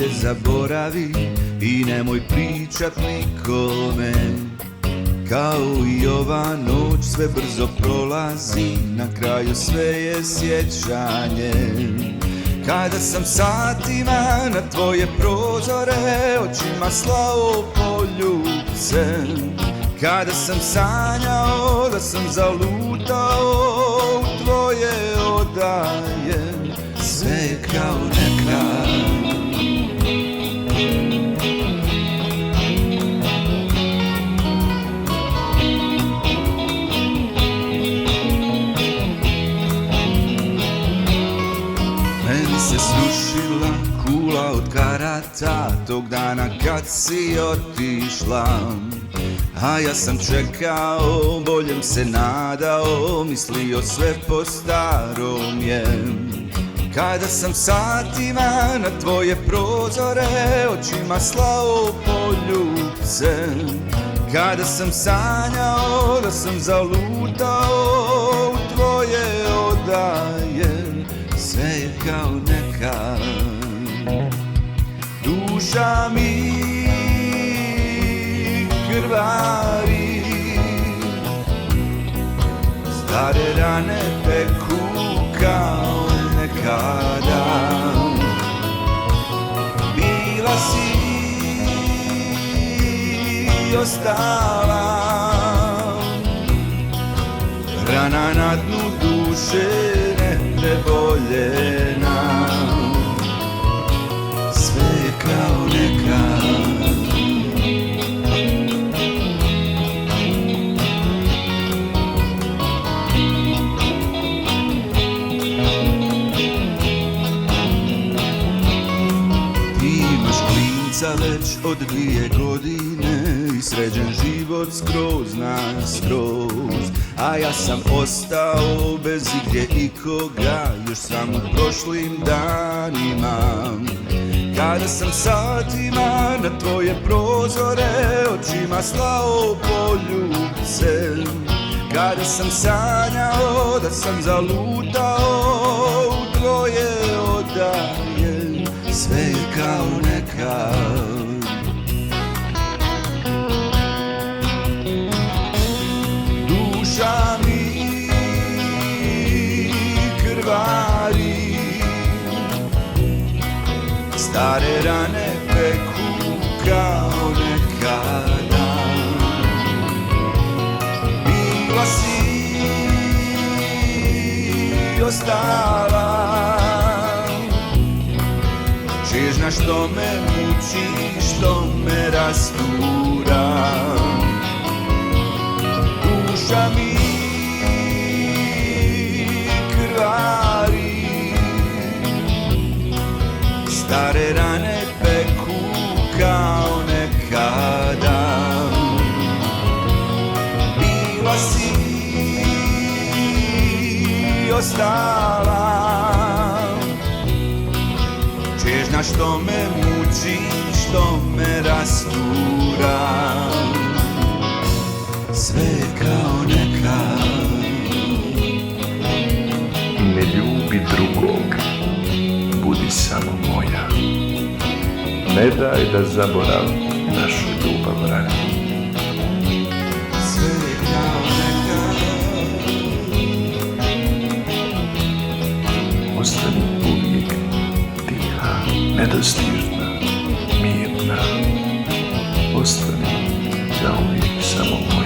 bolje zaboravi i nemoj pričat nikome. Kao i ova noć sve brzo prolazi, na kraju sve je sjećanje. Kada sam satima na tvoje prozore očima slao poljubce, kada sam sanjao da sam zalutao u tvoje odaje, sve je kao nekad. Meni se srušila kula od karata tog dana kad si otišla, a ja sam čekao, boljem se nadao, mislio sve po starom je. Kada sam satima na tvoje prozore očima slao poljubce, kada sam sanjao da sam zalutao u tvoje odaje, sve je kao nekad. Duša mi krvari, stare rane peku kao nekada. Bila si ostala, rana na dnu duše nepreboljena, sve je kao nekad. Već od 2 godine i sređen život skroz na skroz, a ja sam ostao bez igdje ikoga, još samo prošlim danima. Kada sam satima na tvoje prozore očima slao poljubce, kada sam sanjao da sam zalutao u tvoje odaje, sve je kao nekad. Duša mi krvari, stare rane peku kao nekada. Bila si ostala, čežnja što me muči, što me rastura. Duša mi krvari, stare rane peku kao nekada. Bila si ostala, čežnja što me muči, što me rastura, sve je kao nekad. Ne ljubi drugog, budi samo moja. Ne daj da zaborav našu ljubav rani. Sve je kao nekad. Ostani uvijek tiha, nedostižna, mirna. Ostani zauvijek samo moja.